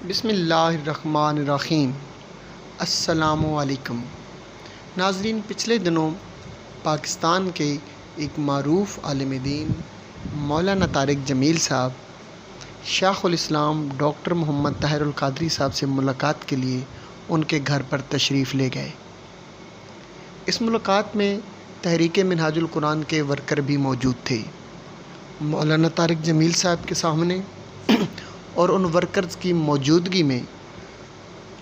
بسم اللہ الرحمن الرحیم۔ السلام علیکم ناظرین، پچھلے دنوں پاکستان کے ایک معروف عالم دین مولانا طارق جمیل صاحب شیخ الاسلام ڈاکٹر محمد طاہر القادری صاحب سے ملاقات کے لیے ان کے گھر پر تشریف لے گئے۔ اس ملاقات میں تحریک منہاج القرآن کے ورکر بھی موجود تھے۔ مولانا طارق جمیل صاحب کے سامنے اور ان ورکرز کی موجودگی میں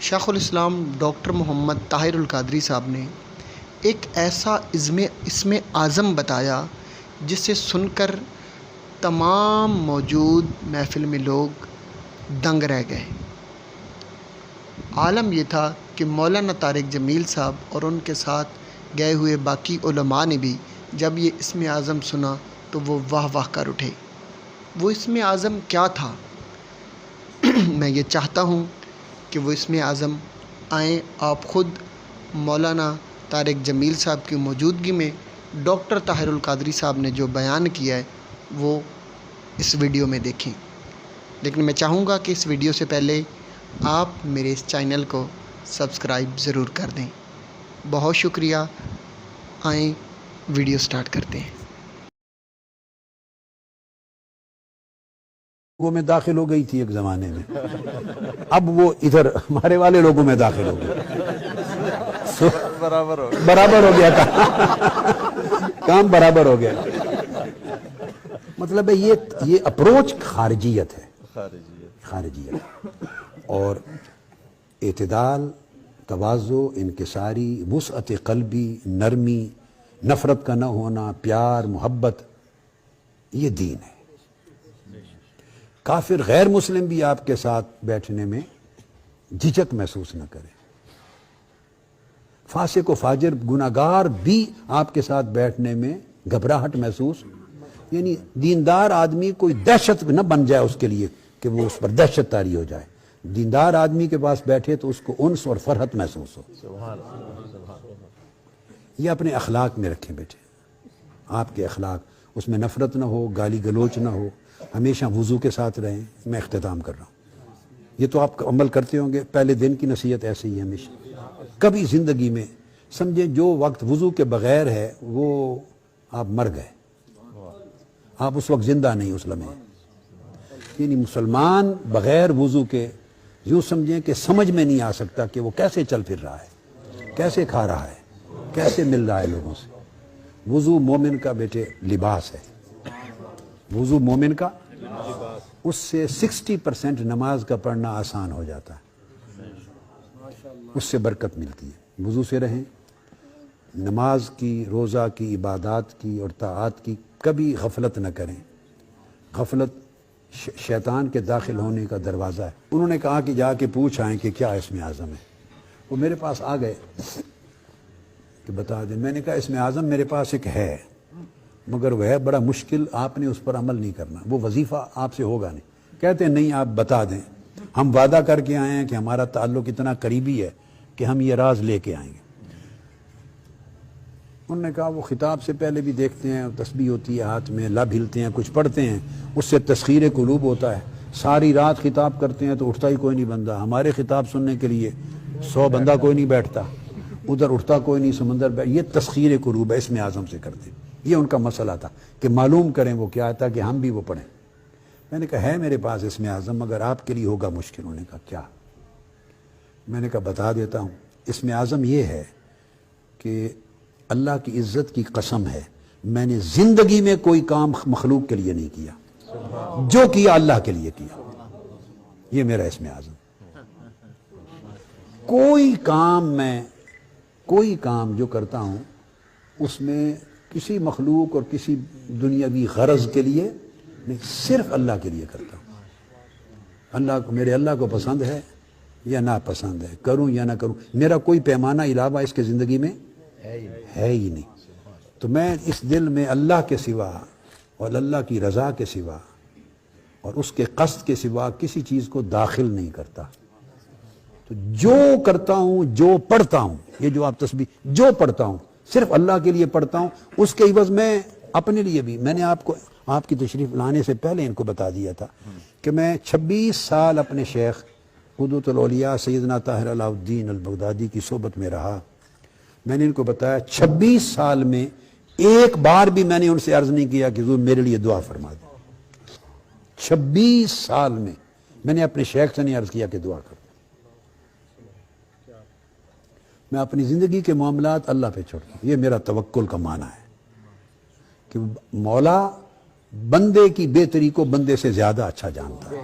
شیخ الاسلام ڈاکٹر محمد طاہر القادری صاحب نے ایک ایسا اسم اعظم بتایا جس سے سن کر تمام موجود محفل میں لوگ دنگ رہ گئے۔ عالم یہ تھا کہ مولانا طارق جمیل صاحب اور ان کے ساتھ گئے ہوئے باقی علماء نے بھی جب یہ اسم اعظم سنا تو وہ واہ واہ کر اٹھے۔ وہ اسم اعظم کیا تھا؟ میں یہ چاہتا ہوں کہ وہ اسم اعظم آئیں آپ خود مولانا طارق جمیل صاحب کی موجودگی میں ڈاکٹر طاہر القادری صاحب نے جو بیان کیا ہے وہ اس ویڈیو میں دیکھیں۔ لیکن میں چاہوں گا کہ اس ویڈیو سے پہلے آپ میرے اس چینل کو سبسکرائب ضرور کر دیں۔ بہت شکریہ۔ آئیں ویڈیو سٹارٹ کرتے ہیں۔ لوگوں میں داخل ہو گئی تھی ایک زمانے میں، اب وہ ادھر ہمارے والے لوگوں میں داخل ہو گئی، برابر ہو گیا کام برابر ہو گیا۔ مطلب ہے یہ اپروچ خارجیت ہے، خارجیت اور اعتدال، تواضع، انکساری، وسعت قلبی، نرمی، نفرت کا نہ ہونا، پیار، محبت، یہ دین ہے۔ کافر غیر مسلم بھی آپ کے ساتھ بیٹھنے میں جھجک محسوس نہ کرے، فاسق و فاجر گناہگار بھی آپ کے ساتھ بیٹھنے میں گھبراہٹ محسوس، یعنی دیندار آدمی کوئی دہشت نہ بن جائے اس کے لیے کہ وہ اس پر دہشت طاری ہو جائے۔ دیندار آدمی کے پاس بیٹھے تو اس کو انس اور فرحت محسوس ہو۔ یہ اپنے اخلاق میں رکھیں بیٹے، آپ کے اخلاق، اس میں نفرت نہ ہو، گالی گلوچ نہ ہو، ہمیشہ وضو کے ساتھ رہیں۔ میں اختتام کر رہا ہوں، یہ تو آپ عمل کرتے ہوں گے، پہلے دن کی نصیحت ایسے ہی ہے ہمیشہ۔ کبھی زندگی میں سمجھیں جو وقت وضو کے بغیر ہے وہ آپ مر گئے، آپ اس وقت زندہ نہیں اس لمحے۔ یعنی مسلمان بغیر وضو کے یوں سمجھیں کہ سمجھ میں نہیں آ سکتا کہ وہ کیسے چل پھر رہا ہے، کیسے کھا رہا ہے، کیسے مل رہا ہے لوگوں سے۔ وضو مومن کا بیٹے لباس ہے، وضو مومن کا، اس سے 60% نماز کا پڑھنا آسان ہو جاتا ہے، اس سے برکت ملتی ہے۔ وضو سے رہیں، نماز کی، روزہ کی، عبادات کی اور طاعات کی کبھی غفلت نہ کریں۔ غفلت شیطان کے داخل ہونے کا دروازہ ہے۔ انہوں نے کہا کہ جا کے پوچھ آئیں کہ کیا اسم اعظم ہے۔ وہ میرے پاس آ گئے کہ بتا دیں۔ میں نے کہا اسم اعظم میرے پاس ایک ہے، مگر وہ ہے بڑا مشکل، آپ نے اس پر عمل نہیں کرنا، وہ وظیفہ آپ سے ہوگا نہیں۔ کہتے ہیں نہیں آپ بتا دیں، ہم وعدہ کر کے آئے ہیں کہ ہمارا تعلق اتنا قریبی ہے کہ ہم یہ راز لے کے آئیں گے۔ انہوں نے کہا وہ خطاب سے پہلے بھی دیکھتے ہیں، تسبیح ہوتی ہے ہاتھ میں، لب ہلتے ہیں، کچھ پڑھتے ہیں، اس سے تسخیر قلوب ہوتا ہے۔ ساری رات خطاب کرتے ہیں تو اٹھتا ہی کوئی نہیں بندہ، ہمارے خطاب سننے کے لیے 100 بندہ کوئی نہیں بیٹھتا، ادھر اٹھتا کوئی نہیں، سمندر یہ تسخیر قلوب ہے، اسم اعظم سے کرتے ہیں۔ یہ ان کا مسئلہ تھا کہ معلوم کریں وہ کیا تھا کہ ہم بھی وہ پڑھیں۔ میں نے کہا ہے میرے پاس اسم اعظم، مگر آپ کے لیے ہوگا مشکل۔ انہوں نے کہا کیا؟ میں نے کہا بتا دیتا ہوں۔ اسم اعظم یہ ہے کہ اللہ کی عزت کی قسم ہے میں نے زندگی میں کوئی کام مخلوق کے لیے نہیں کیا، جو کیا اللہ کے لیے کیا۔ یہ میرا اسم اعظم۔ کوئی کام جو کرتا ہوں اس میں کسی مخلوق اور کسی دنیاوی غرض کے لیے نہیں، صرف اللہ کے لیے کرتا ہوں۔ اللہ کو، میرے اللہ کو پسند ہے یا ناپسند ہے، کروں یا نہ کروں، میرا کوئی پیمانہ علاوہ اس کے زندگی میں ہے ہی نہیں۔ تو میں اس دل میں اللہ کے سوا اور اللہ کی رضا کے سوا اور اس کے قصد کے سوا کسی چیز کو داخل نہیں کرتا۔ تو جو کرتا ہوں، جو پڑھتا ہوں، یہ جو آپ تسبیح جو پڑھتا ہوں صرف اللہ کے لیے پڑھتا ہوں، اس کے عوض میں اپنے لیے بھی، میں نے آپ کی تشریف لانے سے پہلے ان کو بتا دیا تھا کہ میں 26 سال اپنے شیخ قدوۃ الاولیاء سیدنا طاہر علاء الدین البغدادی کی صحبت میں رہا، میں نے ان کو بتایا 26 سال میں ایک بار بھی میں نے ان سے عرض نہیں کیا کہ حضور میرے لیے دعا فرما دیں۔ 26 سال میں نے اپنے شیخ سے نہیں عرض کیا کہ دعا کر دیں۔ میں اپنی زندگی کے معاملات اللہ پہ چھوڑتا ہوں، یہ میرا توکل کا معنی ہے کہ مولا بندے کی بہتری کو بندے سے زیادہ اچھا جانتا ہے۔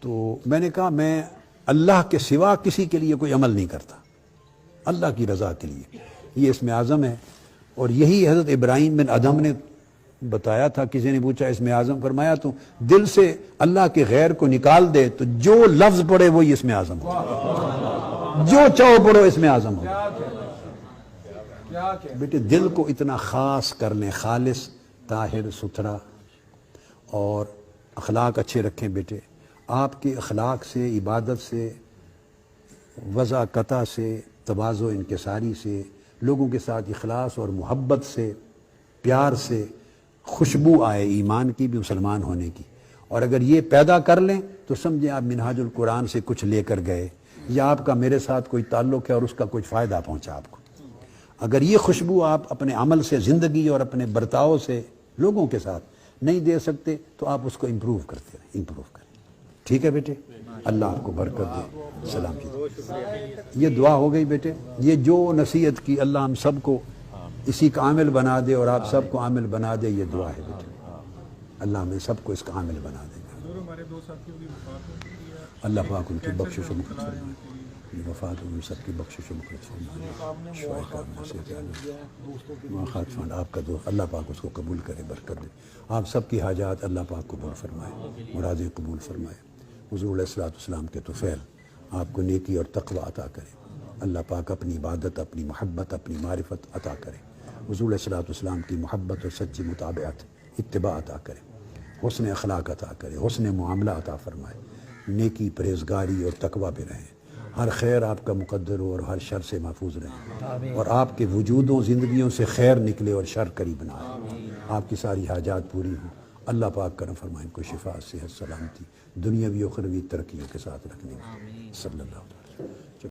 تو میں نے کہا میں اللہ کے سوا کسی کے لیے کوئی عمل نہیں کرتا، اللہ کی رضا کے لیے، یہ اسم اعظم ہے۔ اور یہی حضرت ابراہیم بن ادھم نے بتایا تھا، کسی نے پوچھا اسم اعظم، فرمایا تو دل سے اللہ کے غیر کو نکال دے تو جو لفظ پڑھے وہی اسم اعظم ہو، جو چاہو پڑھو اسم اعظم ہو۔ بیٹے دل کو اتنا خاص کر لیں، خالص، طاہر، ستھرا، اور اخلاق اچھے رکھیں۔ بیٹے آپ کے اخلاق سے، عبادت سے، وضع قطع سے، تواضع انکساری سے، لوگوں کے ساتھ اخلاص اور محبت سے، پیار سے خوشبو آئے ایمان کی بھی، مسلمان ہونے کی۔ اور اگر یہ پیدا کر لیں تو سمجھیں آپ منہاج القرآن سے کچھ لے کر گئے، یا آپ کا میرے ساتھ کوئی تعلق ہے اور اس کا کچھ فائدہ پہنچا آپ کو۔ اگر یہ خوشبو آپ اپنے عمل سے، زندگی اور اپنے برتاؤ سے لوگوں کے ساتھ نہیں دے سکتے تو آپ اس کو امپروو کرتے رہیں، امپروو کریں۔ ٹھیک ہے بیٹے، اللہ آپ کو برکت دے، سلام کیجیے۔ یہ دعا ہو گئی بیٹے، یہ جو نصیحت کی اللہ ہم سب کو اسی کا عامل بنا دے اور آپ سب کو عامل بنا دے، یہ دعا ہے بیٹے، اللہ ہمیں سب کو اس کا عامل بنا دے گا۔ اللہ پاک ان کی بخشش و مغفرت فرمائے، وفات ان سب کی بخشش و مغفرت فرمائے، شفائے کاملہ سے خاک فان آپ کا دوست، اللہ پاک اس کو قبول کرے، برکت دے، آپ سب کی حاجات اللہ پاک قبول فرمائے، مرادیں قبول فرمائے، حضور علیہ الصلوۃ والسلام کے طفیل آپ کو نیکی اور تقوی عطا کرے، اللہ پاک اپنی عبادت، اپنی محبت، اپنی معرفت عطا کرے، حضور علیہ الصلوۃ والسلام کی محبت اور سچی مطابعت، اتباع عطا کرے، حسن اخلاق عطا کرے، حسن معاملہ عطا فرمائے، نیکی، پرہیزگاری اور تقوی پہ رہیں، ہر خیر آپ کا مقدر ہو اور ہر شر سے محفوظ رہیں، اور آپ کے وجودوں، زندگیوں سے خیر نکلے اور شر قریب نہ آئے، آپ کی ساری حاجات پوری ہوں، اللہ پاک کرم فرمائے، ان کو شفا، صحت، سلامتی، دنیاوی و اخروی ترقیوں کے ساتھ رکھنے، صلی اللہ علیہ وسلم۔